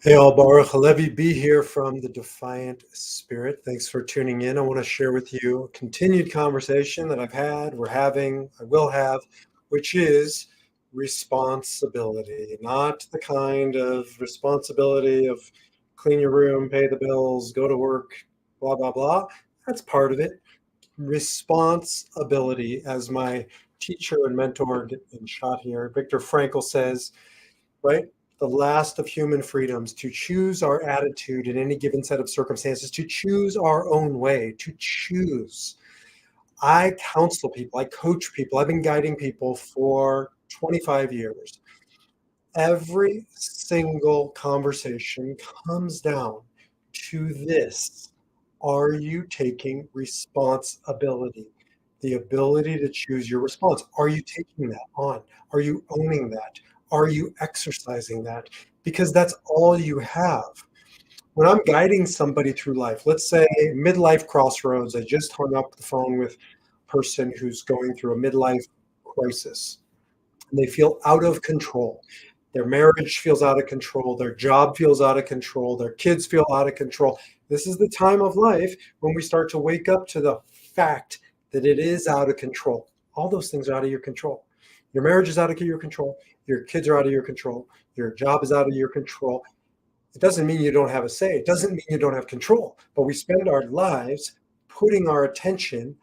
Hey, all, Baruch Halevi B here from the Defiant Spirit. Thanks for tuning in. I want to share with you a continued conversation that I've had, we're having, I will have, which is responsibility. Not the kind of responsibility of clean your room, pay the bills, go to work, blah, blah, blah. That's part of it. Responsibility, as my teacher and mentor in shot here, Viktor Frankl says, right? The last of human freedoms, to choose our attitude in any given set of circumstances, to choose our own way, to choose. I counsel people, I coach people, I've been guiding people for 25 years. Every single conversation comes down to this. Are you taking responsibility? The ability to choose your response. Are you taking that on? Are you owning that? Are you exercising that? Because that's all you have. When I'm guiding somebody through life, let's say midlife crossroads, I just hung up the phone with a person who's going through a midlife crisis and they feel out of control. Their marriage feels out of control. Their job feels out of control. Their kids feel out of control. This is the time of life when we start to wake up to the fact that it is out of control. All those things are out of your control. Your marriage is out of your control. Your kids are out of your control. Your job is out of your control. It doesn't mean you don't have a say. It doesn't mean you don't have control. But we spend our lives putting our attention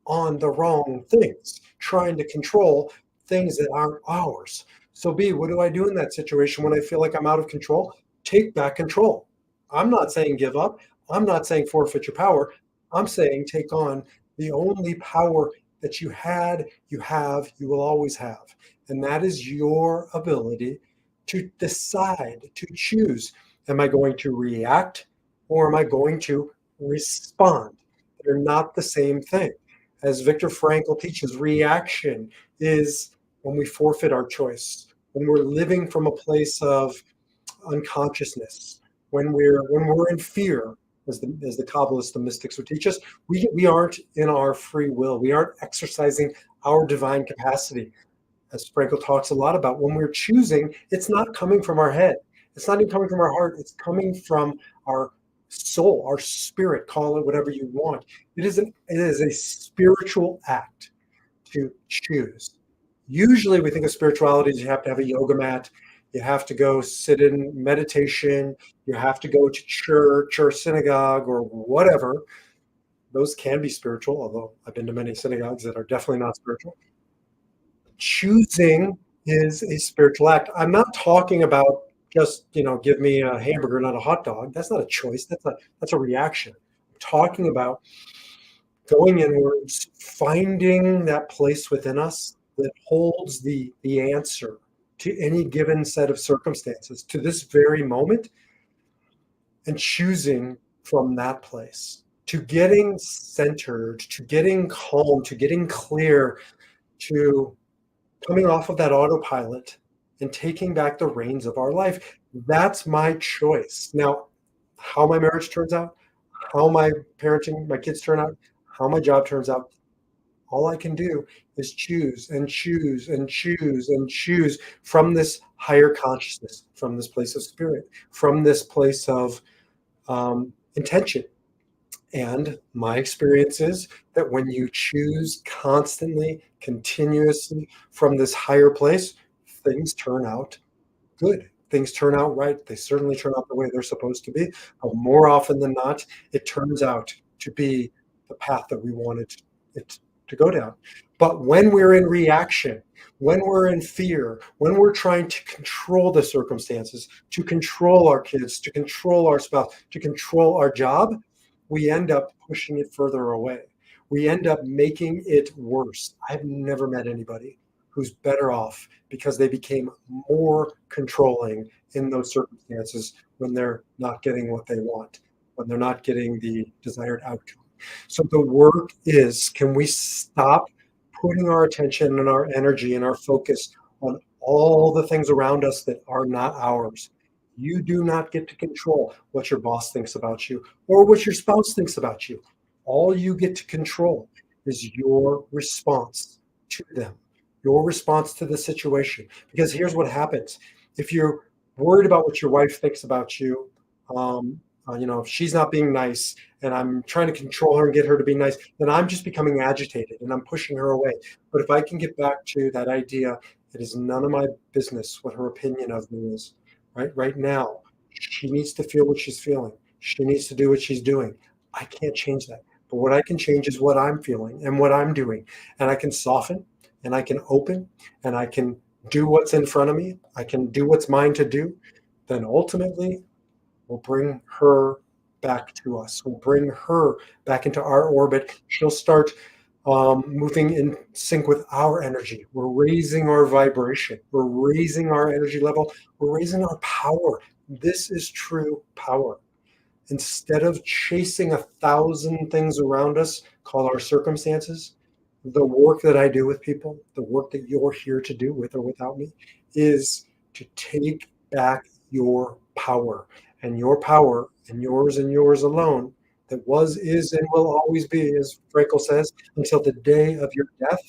on the wrong things, trying to control things that aren't ours. So, B, what do I do in that situation when I feel like I'm out of control? Take back control. I'm not saying give up. I'm not saying forfeit your power. I'm saying take on the only power that you had, you have, you will always have. And that is your ability to decide, to choose. Am I going to react or am I going to respond? They're not the same thing. As Viktor Frankl teaches, reaction is when we forfeit our choice, when we're living from a place of unconsciousness, when we're in fear, as the Kabbalists, the mystics would teach us, we aren't in our free will. We aren't exercising our divine capacity. As Frankl talks a lot about, when we're choosing, it's not coming from our head. It's not even coming from our heart. It's coming from our soul, our spirit, call it whatever you want. It is a spiritual act to choose. Usually we think of spirituality as you have to have a yoga mat, you have to go sit in meditation, you have to go to church or synagogue or whatever. Those can be spiritual, although I've been to many synagogues that are definitely not spiritual. Choosing is a spiritual act. I'm not talking about just, give me a hamburger, not a hot dog. That's not a choice. That's a reaction. I'm talking about going inwards, finding that place within us that holds the answer to any given set of circumstances, to this very moment, and choosing from that place, to getting centered, to getting calm, to getting clear, to coming off of that autopilot and taking back the reins of our life. That's my choice. Now, how my marriage turns out, how my parenting, my kids turn out, how my job turns out, all I can do is choose and choose and choose and choose from this higher consciousness, from this place of spirit, from this place of intention. And my experience is that when you choose constantly, continuously from this higher place, things turn out good. Things turn out right. They certainly turn out the way they're supposed to be. But more often than not, it turns out to be the path that we wanted it to go down. But when we're in reaction, when we're in fear, when we're trying to control the circumstances, to control our kids, to control our spouse, to control our job, we end up pushing it further away. We end up making it worse. I've never met anybody who's better off because they became more controlling in those circumstances when they're not getting what they want, when they're not getting the desired outcome. So the work is, can we stop putting our attention and our energy and our focus on all the things around us that are not ours? You do not get to control what your boss thinks about you or what your spouse thinks about you. All you get to control is your response to them, your response to the situation. Because here's what happens. If you're worried about what your wife thinks about you. If she's not being nice and I'm trying to control her and get her to be nice, then I'm just becoming agitated and I'm pushing her away. But if I can get back to that idea, it is none of my business what her opinion of me is. Right now, she needs to feel what she's feeling. She needs to do what she's doing. I can't change that. But what I can change is what I'm feeling and what I'm doing. And I can soften and I can open and I can do what's in front of me. I can do what's mine to do. Then ultimately, we'll bring her back to us. We'll bring her back into our orbit. She'll start moving in sync with our energy. We're raising our vibration. We're raising our energy level. We're raising our power. This is true power. Instead of chasing 1,000 things around us called our circumstances, the work that I do with people, the work that you're here to do with or without me, is to take back your power. And your power, and yours alone, that was, is, and will always be, as Frankel says, until the day of your death,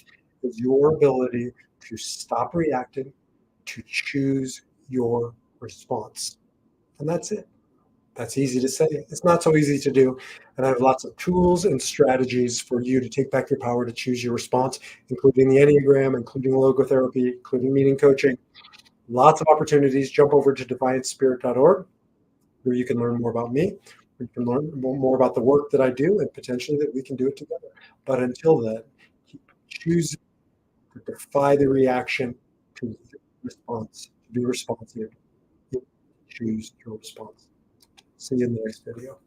is your ability to stop reacting, to choose your response. And that's it. That's easy to say. It's not so easy to do. And I have lots of tools and strategies for you to take back your power to choose your response, including the Enneagram, including logotherapy, including meeting coaching. Lots of opportunities. Jump over to defiantspirit.org, where you can learn more about me, where you can learn more about the work that I do, and potentially that we can do it together. But until then, keep choosing to defy the reaction, to response, to be responsive. Choose your response. See you in the next video.